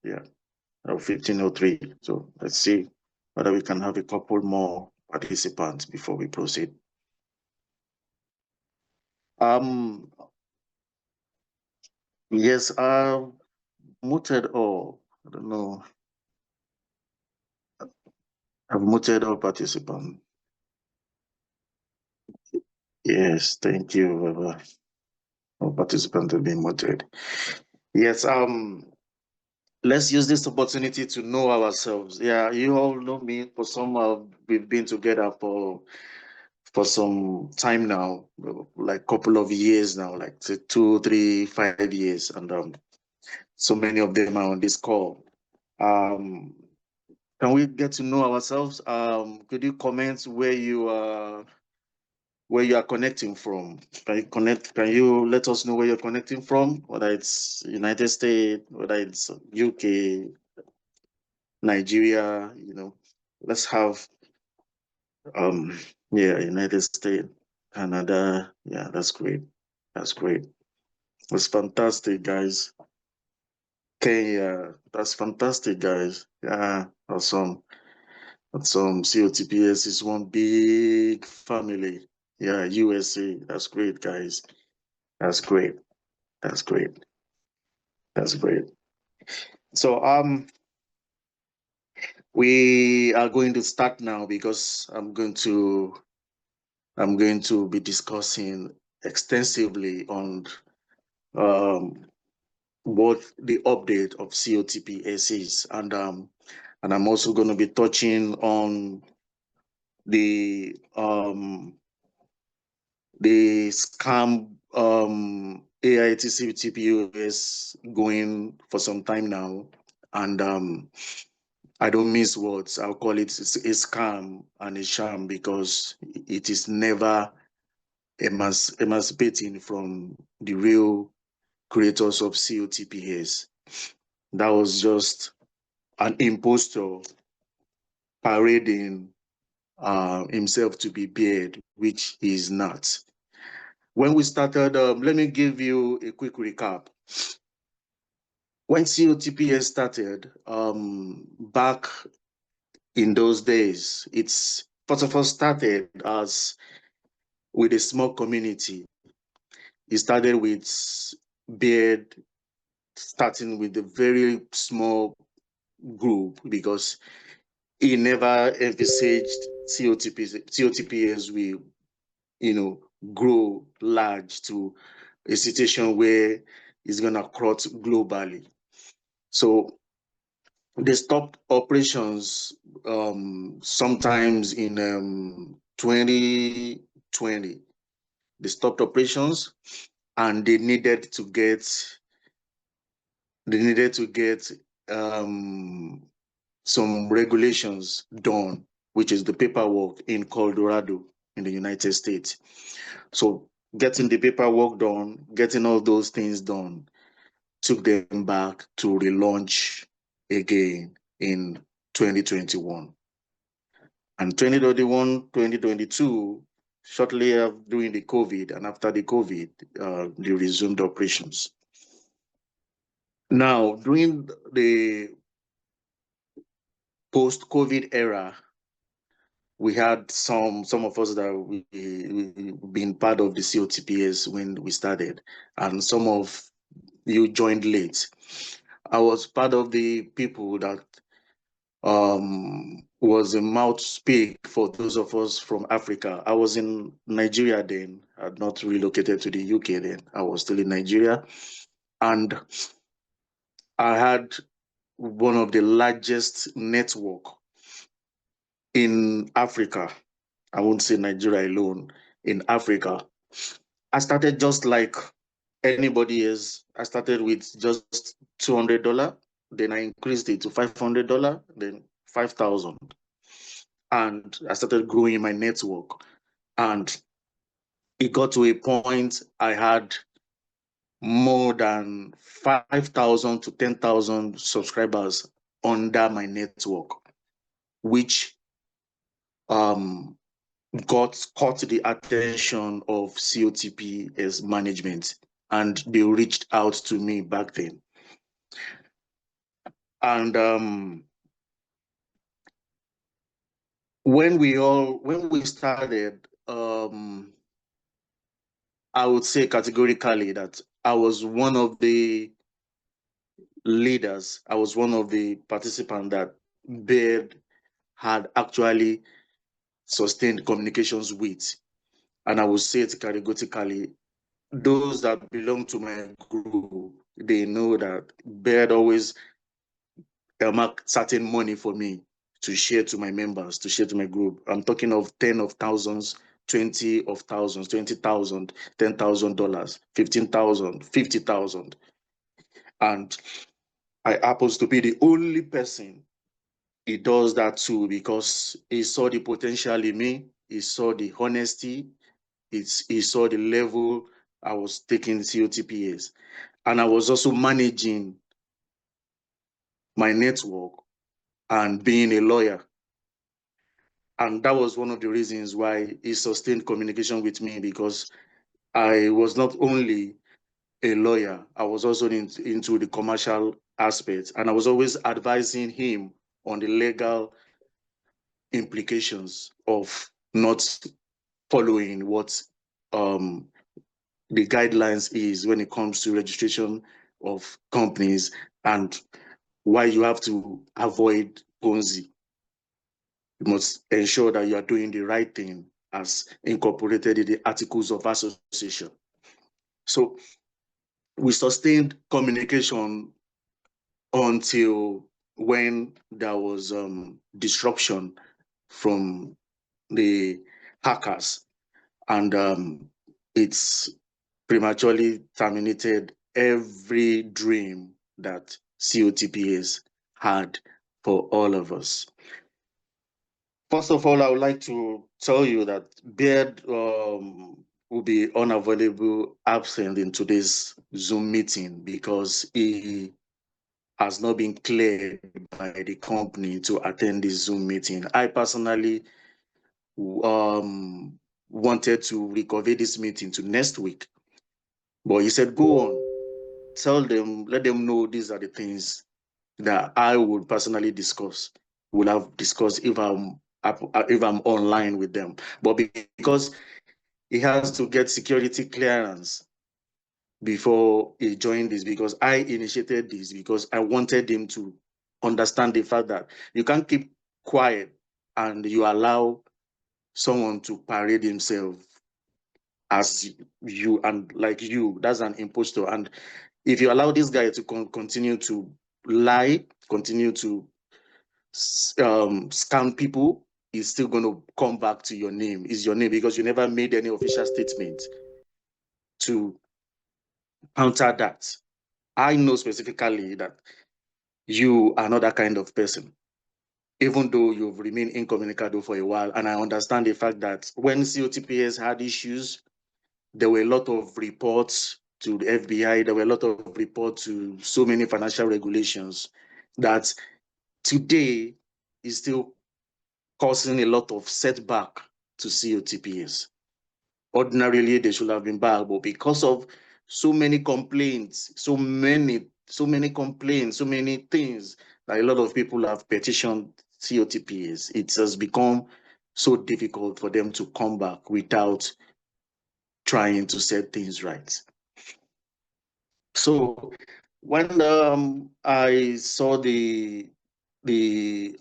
Yeah, 1503. So let's see whether we can have a couple more participants before we proceed. Yes, I've muted all. I don't know. I've muted all participants. Yes, thank you, Baba. All participants have been muted. Yes, let's use this opportunity to know ourselves. Yeah, you all know me. For some, we've been together for some time now, like couple of years now, like 2, 3, 5 years, and so many of them are on this call. Can we get to know ourselves? Could you comment where you are connecting from? Can you let us know where you're connecting from? Whether it's United States, whether it's UK, Nigeria, let's have yeah, United States, Canada. Yeah, that's great. That's great. That's fantastic, guys. Kenya, that's fantastic, guys. Yeah, awesome. Awesome. COTPS is one big family. Yeah, USA. That's great, guys. That's great. That's great. That's great. So we are going to start now because I'm going to be discussing extensively on what the update of COTPS is, and I'm also going to be touching on the scam AITC TPUS going for some time now, and I don't miss words. I'll call it a scam and a sham because it is never emancipating from the real creators of COTPS. That was just an impostor parading himself to be beard, which he is not. When we started, let me give you a quick recap. When COTPS started, back in those days, it's first of all started as with a small community. It started with beard, starting with a very small group because he never envisaged COTPS will, grow large to a situation where it's gonna cross globally. So they stopped operations sometimes in 2020. They stopped operations and they needed to get some regulations done, which is the paperwork in Colorado in the United States. So getting the paperwork done, getting all those things done, took them back to relaunch again in 2021. And 2021, 2022, shortly during the COVID and after the COVID, they resumed operations. Now, during the post-COVID era, we had some of us that we been part of the COTPS when we started, and some of you joined late. I was part of the people that was a mouth speak for those of us from Africa. I was in Nigeria then. I had not relocated to the UK then. I was still in Nigeria, and I had one of the largest network in Africa. I won't say Nigeria alone, in Africa. I started just like anybody else. I started with just $200. Then I increased it to $500, then 5,000. And I started growing my network. And it got to a point I had more than 5,000 to 10,000 subscribers under my network, which caught the attention of COTP as management, and they reached out to me back then. And when we started, I would say categorically that I was one of the leaders. I was one of the participants that Baird had actually sustained communications with. And I would say it categorically, those that belong to my group, they know that Baird always earmark certain money for me to share to my members, to share to my group. I'm talking of 10 of thousands, 20 of thousands, 20,000, $10,000, 15,000, 50,000. And I happens to be the only person he does that too, because he saw the potential in me, he saw the honesty, he saw the level I was taking COTPS. And I was also managing my network and being a lawyer. And that was one of the reasons why he sustained communication with me, because I was not only a lawyer, I was also into the commercial aspect. And I was always advising him on the legal implications of not following what the guidelines is when it comes to registration of companies, and why you have to avoid Ponzi. You must ensure that you are doing the right thing as incorporated in the Articles of Association. So we sustained communication until when there was disruption from the hackers, and it's prematurely terminated every dream that COTPS had for all of us. First of all, I would like to tell you that Beard will be unavailable, absent in today's Zoom meeting, because he has not been cleared by the company to attend this Zoom meeting. I personally wanted to recover this meeting to next week, but he said, go on, tell them, let them know these are the things that I would personally discuss, would have discussed if I'm online with them. But because he has to get security clearance before he joined this, because I initiated this, because I wanted him to understand the fact that you can't keep quiet and you allow someone to parade himself as you, and like you, that's an imposter. And if you allow this guy to continue to lie, continue to scam people, is still going to come back to your name. Is your name, because you never made any official statement to counter that. I know specifically that you are not that kind of person, even though you've remained incommunicado for a while. And I understand the fact that when COTPS had issues, there were a lot of reports to the FBI, there were a lot of reports to so many financial regulations that today is still causing a lot of setback to COTPS. Ordinarily, they should have been back, but because of so many complaints, so many complaints, so many things that a lot of people have petitioned COTPS, it has become so difficult for them to come back without trying to set things right. So when I saw the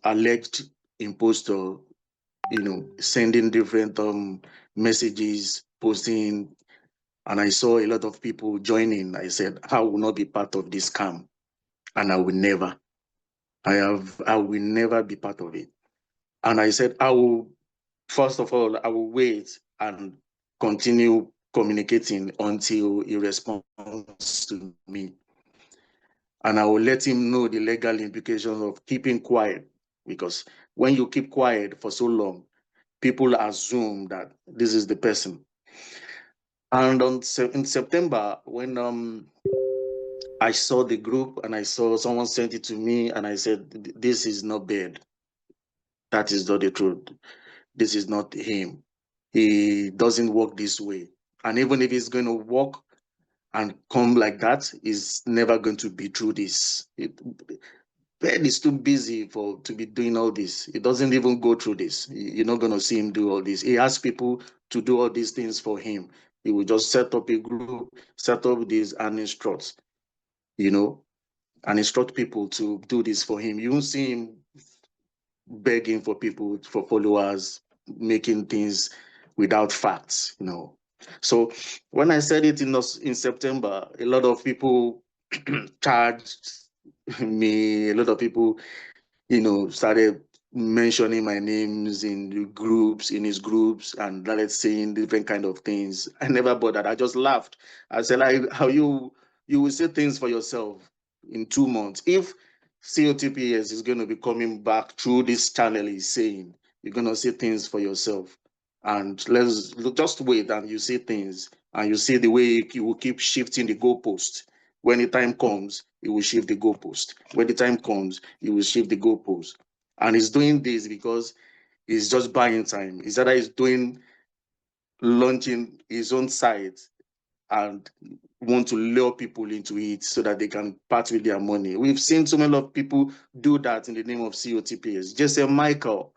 alleged impostor, sending different messages, posting, and I saw a lot of people joining, I said, I will not be part of this scam, and I will never. I will never be part of it. And I said, first of all, I will wait and continue communicating until he responds to me. And I will let him know the legal implications of keeping quiet, because when you keep quiet for so long, people assume that this is the person. And in September, when I saw the group and I saw someone sent it to me, and I said, this is not bad. That is not the truth. This is not him. He doesn't work this way. And even if he's going to work and come like that, is never going to be through this. Ben is too busy to be doing all this. He doesn't even go through this. You're not going to see him do all this. He asks people to do all these things for him. He will just set up a group, set up this and instruct, and instruct people to do this for him. You won't see him begging for people, for followers, making things without facts. So when I said it in September, a lot of people charged me, a lot of people, started mentioning my names in the groups, in his groups, and started saying different kind of things. I never bothered. I just laughed. I said, like, how you will say things for yourself in 2 months. If COTPS is going to be coming back through this channel he's saying, you're going to say things for yourself. And let's just wait and you see things and you see the way you will keep shifting the goalpost. When the time comes, it will shift the goalpost. When the time comes, it will shift the goalpost. And he's doing this because he's just buying time. Is that he's launching his own site and want to lure people into it so that they can part with their money. We've seen so many of people do that in the name of COTPS. Jesse Michael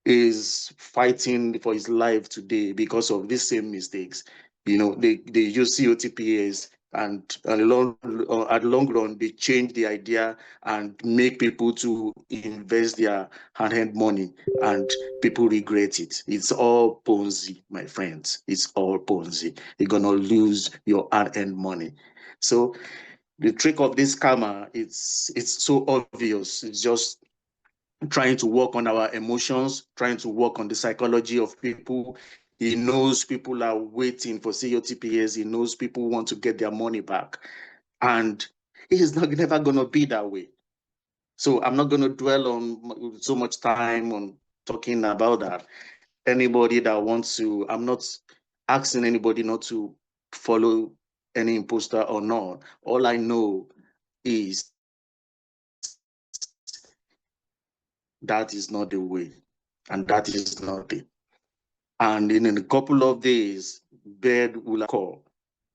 is fighting for his life today because of these same mistakes. They use COTPS and at the long run, they change the idea and make people to invest their hard-earned money, and people regret it. It's all Ponzi, my friends. It's all Ponzi. You're gonna lose your hard-earned money. So the trick of this scammer, it's so obvious. It's just trying to work on our emotions, trying to work on the psychology of people. He knows people are waiting for COTPS. He knows people want to get their money back. And it's not never going to be that way. So I'm not going to dwell on so much time on talking about that. Anybody that wants to, I'm not asking anybody not to follow any imposter or not. All I know is that is not the way, and that is not it. And in a couple of days, bed will call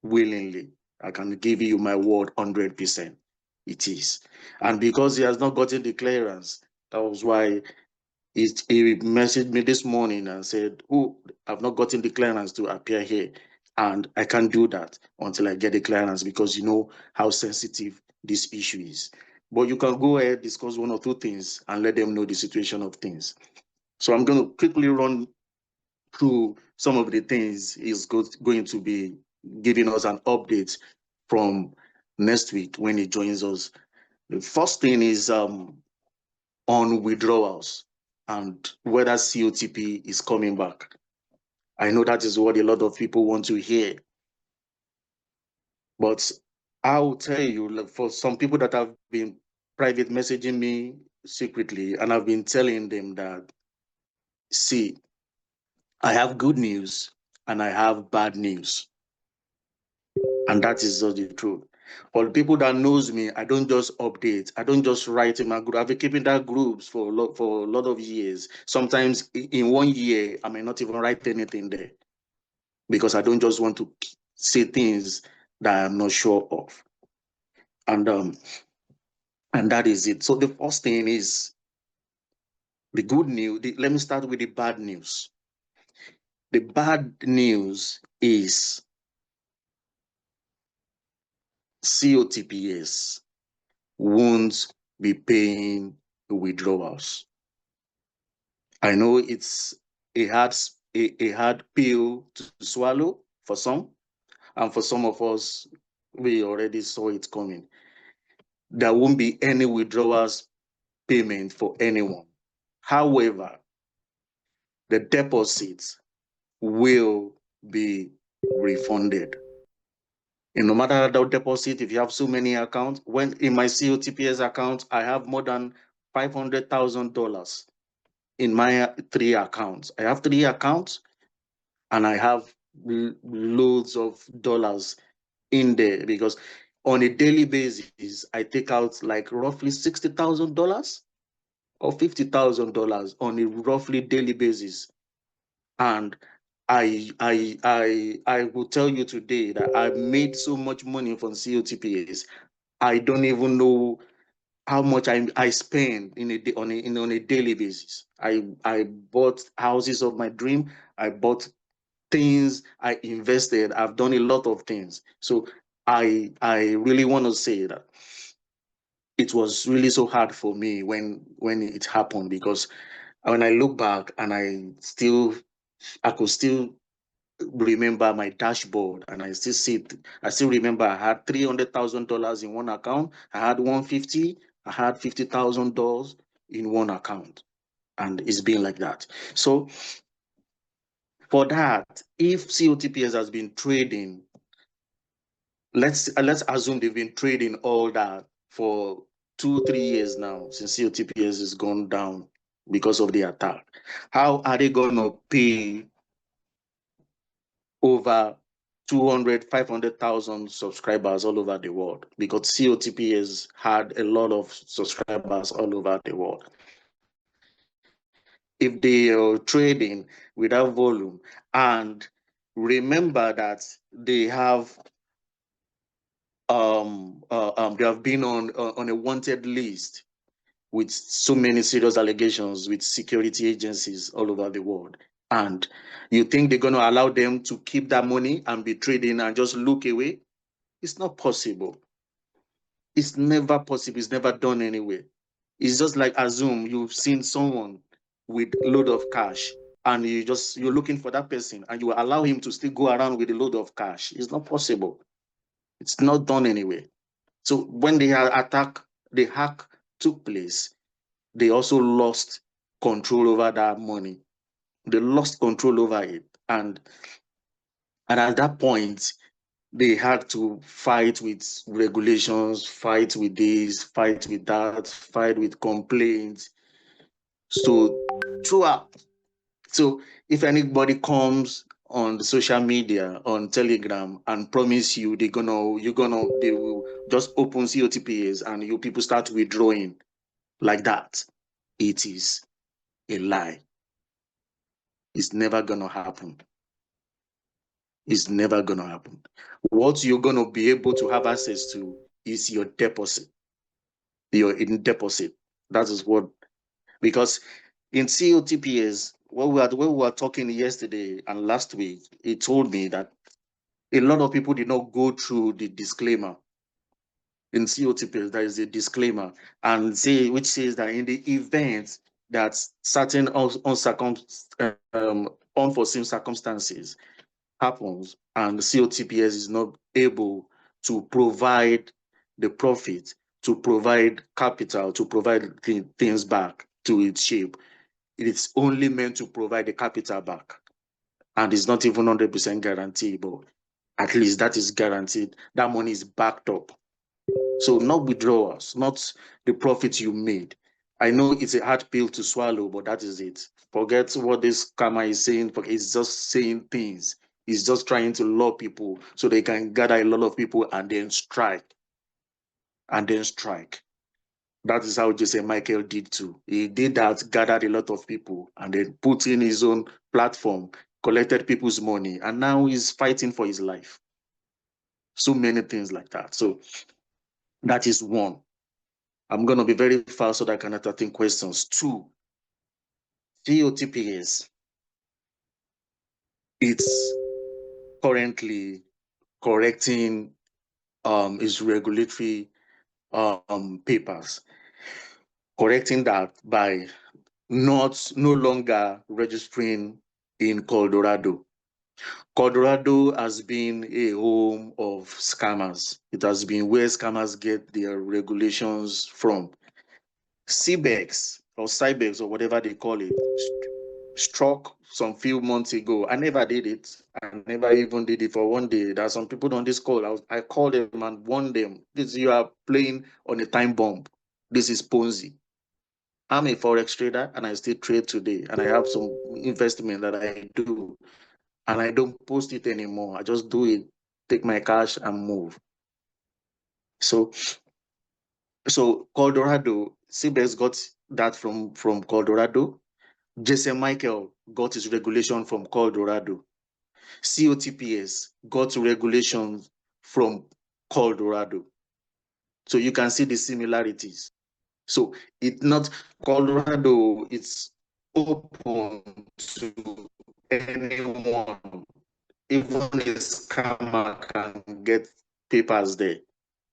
willingly. I can give you my word 100%. It is. And because he has not gotten the clearance, that was why he messaged me this morning and said, oh, I've not gotten the clearance to appear here. And I can't do that until I get the clearance, because you know how sensitive this issue is. But you can go ahead, discuss one or two things and let them know the situation of things. So I'm going to quickly run through some of the things he's going to be giving us an update from next week when he joins us. The first thing is on withdrawals and whether COTP is coming back. I know that is what a lot of people want to hear. But I will tell you, like, for some people that have been private messaging me secretly, and I've been telling them that, see, I have good news and I have bad news. And that is just the truth. For the people that knows me, I don't just update. I don't just write in my group. I've been keeping that groups for a lot of years. Sometimes in 1 year, I may not even write anything there, because I don't just want to say things that I'm not sure of. And that is it. So the first thing is the good news. Let me start with the bad news. The bad news is COTPS won't be paying the withdrawals. I know it's a hard pill to swallow for some, and for some of us, we already saw it coming. There won't be any withdrawals payment for anyone. However, the deposits will be refunded. And no matter the deposit, if you have so many accounts, when in my COTPS account, I have more than $500,000 in my 3 accounts. I have 3 accounts and I have loads of dollars in there, because on a daily basis, I take out like roughly $60,000 or $50,000 on a roughly daily basis. And I will tell you today that I made so much money from COTPS. I don't even know how much I spend in a day, on a daily basis. I bought houses of my dream. I bought things. I invested. I've done a lot of things. So I really want to say that it was really so hard for me when it happened, because when I look back and I could still remember my dashboard, and I still remember I had $300,000 in one account. I had 150. I had $50,000 in one account, and it's been like that. So for that, if COTPS has been trading, let's assume they've been trading all that for 2-3 years now since COTPS has gone down because of the attack. How are they going to pay over 200, 500,000 subscribers all over the world? Because COTP has had a lot of subscribers all over the world. If they are trading without volume, and remember that they have they have been on a wanted list with so many serious allegations with security agencies all over the world. And you think they're going to allow them to keep that money and be trading and just look away? It's not possible. It's never possible. It's never done anyway. It's just like assume you've seen someone with a load of cash, and you're looking for that person, and you allow him to still go around with a load of cash. It's not possible. It's not done anyway. So when the hack took place, they also lost control over that money. They lost control over it. And at that point, they had to fight with regulations, fight with this, fight with that, fight with complaints. So throughout, so if anybody comes on the social media, on Telegram, and promise you they will just open COTPs and you people start withdrawing like that, it is a lie. It's never gonna happen. It's never gonna happen. What you're gonna be able to have access to is your deposit. Your in deposit. That is what, because in COTPs, when we were talking yesterday and last week, it told me that a lot of people did not go through the disclaimer. In COTPs, there is a disclaimer, and which says that in the event that certain unforeseen circumstances happens and COTPS is not able to provide the profit, to provide capital, to provide things back to its shape, it's only meant to provide the capital back. And it's not even 100% guaranteed, but at least that is guaranteed. That money is backed up. So not withdrawals, not the profit you made. I know it's a hard pill to swallow, but that is it. Forget what this karma is saying. It's just saying things. It's just trying to lure people so they can gather a lot of people and then strike. And then strike. That is how Jose Michael did too. He did that, gathered a lot of people, and then put in his own platform, collected people's money, and now he's fighting for his life. So many things like that. So that is one. I'm going to be very fast so that I can entertain questions. Two, COTPS, it's currently correcting its regulatory papers, correcting that by no longer registering in Colorado. Colorado has been a home of scammers. It has been where scammers get their regulations from. CBEX or CyBEX or whatever they call it struck some few months ago. I never did it. I never even did it for one day. There are some people on this call. I called them and warned them. You are playing on a time bomb. This is Ponzi. I'm a forex trader and I still trade today. And I have some investment that I do. And I don't post it anymore. I just do it, take my cash and move. So Colorado, CBS got that from Colorado. Jason Michael got his regulation from Colorado. COTPS got regulations from Colorado. So you can see the similarities. So it's not Colorado, it's open to anyone. Even a scammer can get papers there.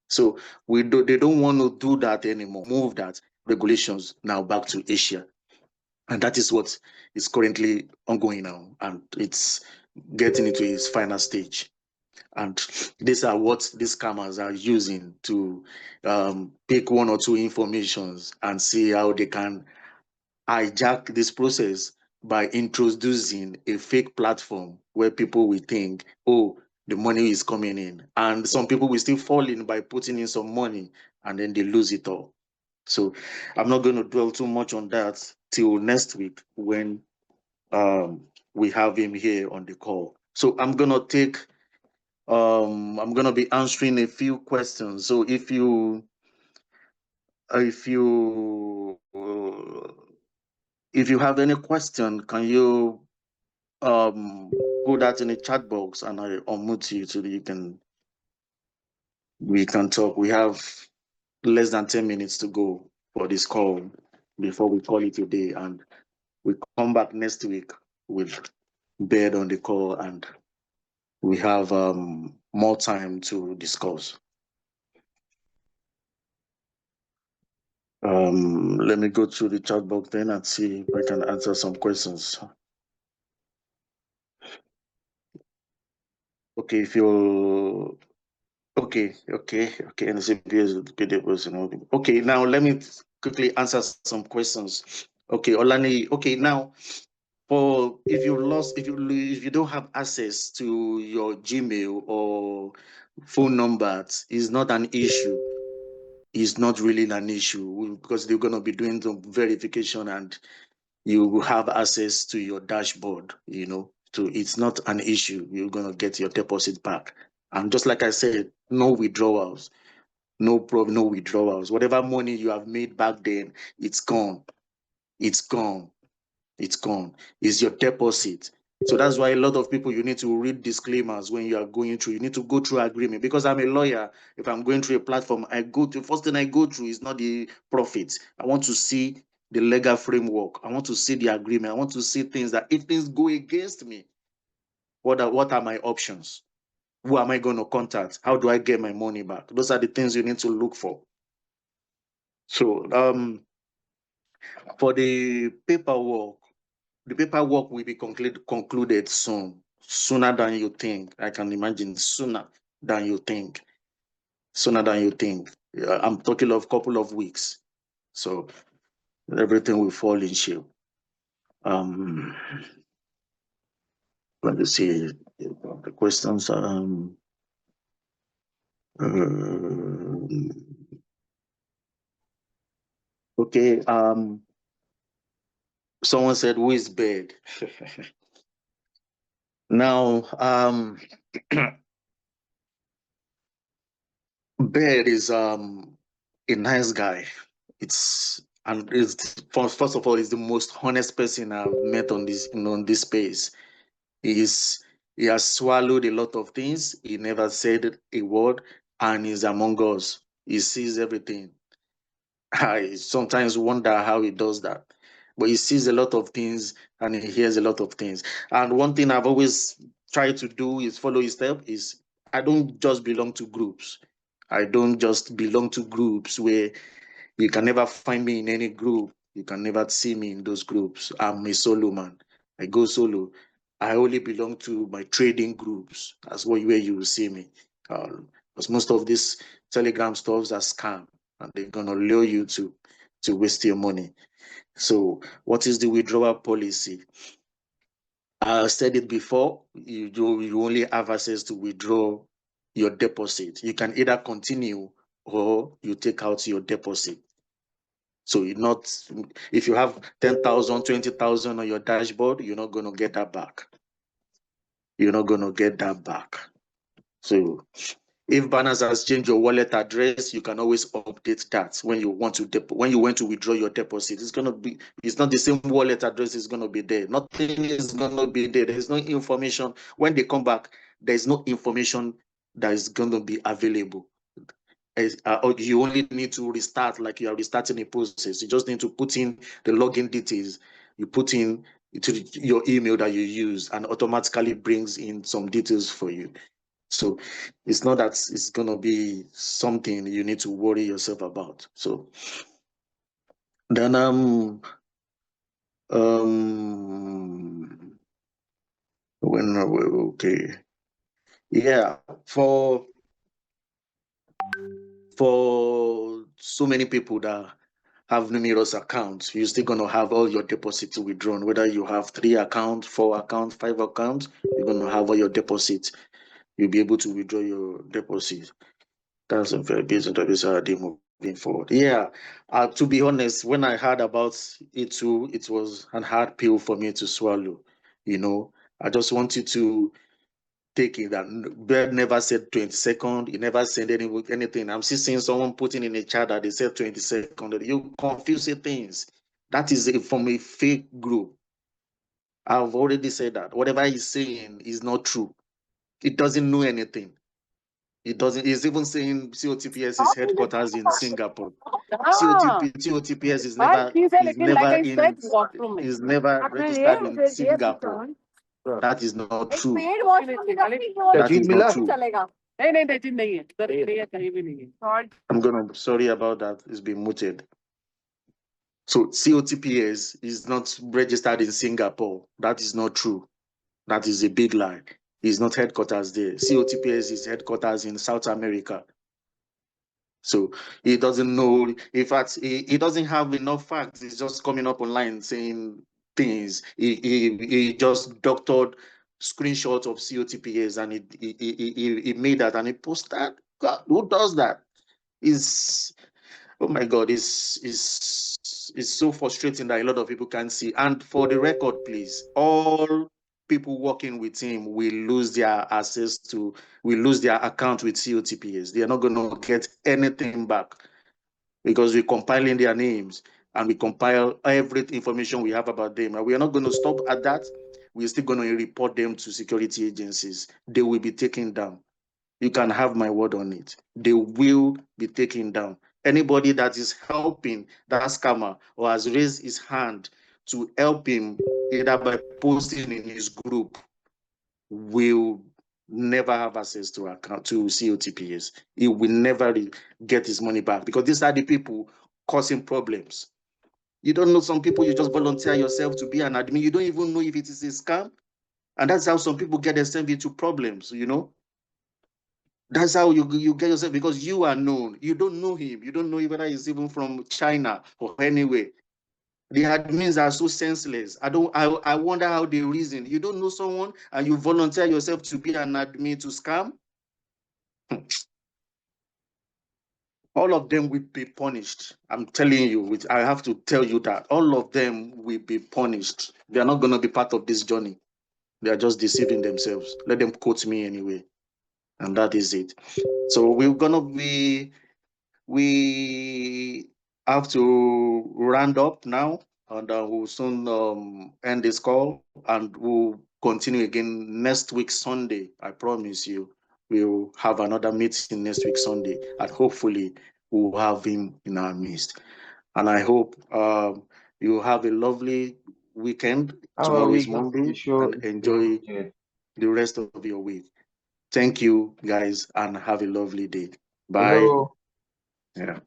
So they don't want to do that anymore. Move that regulations now back to Asia. And that is what is currently ongoing now. And it's getting into its final stage. And these are what these scammers are using to pick one or two informations and see how they can hijack this process by introducing a fake platform where people will think, oh, the money is coming in. And some people will still fall in by putting in some money and then they lose it all. So I'm not going to dwell too much on that till next week when we have him here on the call. So I'm going to be answering a few questions. So if you have any question, can you put that in the chat box and I unmute you so that we can talk. We have less than 10 minutes to go for this call before we call it a day, and we come back next week with Bed on the call and we have more time to discuss. Let me go through the chat box then and see if I can answer some questions. Okay, if you okay, and okay, now let me quickly answer some questions. Okay, Olani, okay, now if you don't have access to your Gmail or phone numbers, it's not an issue. It's not really an issue because they're going to be doing the verification and you will have access to your dashboard, so it's not an issue. You're going to get your deposit back. And just like I said, no withdrawals, no problem, no withdrawals. Whatever money you have made back then, it's gone. It's gone. It's gone. It's your deposit. So that's why a lot of people, you need to read disclaimers when you are going through. You need to go through agreement. Because I'm a lawyer, if I'm going through a platform, first thing I go through is not the profit. I want to see the legal framework. I want to see the agreement. I want to see things that if things go against me, what are my options? Who am I going to contact? How do I get my money back? Those are the things you need to look for. So for the paperwork will be concluded soon, sooner than you think. I can imagine sooner than you think. Sooner than you think. I'm talking of a couple of weeks. So everything will fall in shape. Let me see the questions. Okay. Someone said, "Who is Bed?" Now, Bed is a nice guy. It's first of all, he's the most honest person I've met on this space. He has swallowed a lot of things. He never said a word, and he's among us. He sees everything. I sometimes wonder how he does that. But he sees a lot of things and he hears a lot of things. And one thing I've always tried to do is follow his step is I don't just belong to groups. I don't just belong to groups where you can never find me in any group. You can never see me in those groups. I'm a solo man. I go solo. I only belong to my trading groups. That's where you will see me. Because most of these Telegram stuffs are scam and they're gonna lure you to waste your money. So what is the withdrawal policy? I said it before, you only have access to withdraw your deposit. You can either continue or you take out your deposit. So if you have 10,000, 20,000 on your dashboard, you're not going to get that back. You're not going to get that back. So if Binance has changed your wallet address, you can always update that when you want to withdraw your deposit. It's not the same wallet address is going to be there. Nothing is going to be there. There's no information. When they come back, there's no information that is going to be available. you only need to restart like you are restarting a process. You just need to put in the login details. You put in your email that you use, and automatically brings in some details for you. So it's not that it's gonna be something you need to worry yourself about. So then okay, yeah, for so many people that have numerous accounts, you're still gonna have all your deposits withdrawn. Whether you have 3 accounts, 4 accounts, 5 accounts, you're gonna have all your deposits. You'll be able to withdraw your deposits. That's a very business idea moving forward. Yeah, to be honest, when I heard about it too, it was a hard pill for me to swallow. You know, I just wanted to take it that Bird never said 22nd. He never said anything. I'm still seeing someone putting in a chat that they said 22nd. You confuse things. That is from a fake group. I've already said that. Whatever he's saying is not true. It doesn't know anything. It doesn't. He's even saying COTPS is headquarters in Singapore. COTPS is never registered in Singapore. That is not true. That is not true. Sorry about that. It's been muted. So COTPS is not registered in Singapore. That is not true. That is a big lie. It's not headquarters there. COTPS is headquarters in South America. So he doesn't know. In fact, he doesn't have enough facts. He's just coming up online saying things. He just doctored screenshots of COTPS and he made that and he posted that. God, who does that? Is oh my God, it's so frustrating that a lot of people can't see. And for the record, please, all people working with him will lose their account with COTPS. They are not going to get anything back because we're compiling their names and we compile every information we have about them. And we are not going to stop at that. We're still going to report them to security agencies. They will be taken down. You can have my word on it. They will be taken down. Anybody that is helping that scammer or has raised his hand to help him, either by posting in his group, will never have access to COTPS. He will never get his money back because these are the people causing problems. You don't know some people, you just volunteer yourself to be an admin. You don't even know if it is a scam. And that's how some people get themselves into problems, you know? That's how you get yourself, because you are known. You don't know him. You don't know whether he's even from China or anywhere. The admins are so senseless. I wonder how they reason. You don't know someone and you volunteer yourself to be an admin to scam. All of them will be punished. I'm telling you, I have to tell you that all of them will be punished. They are not going to be part of this journey. They are just deceiving themselves. Let them quote me anyway. And that is it. So we're going to be we have to round up now, and we'll soon end this call, and we'll continue again next week Sunday. I promise you, we'll have another meeting next week Sunday, and hopefully we'll have him in our midst. And I hope you have a lovely weekend. Tomorrow is Monday, and enjoy the rest of your week. Thank you, guys, and have a lovely day. Bye. Hello. Yeah.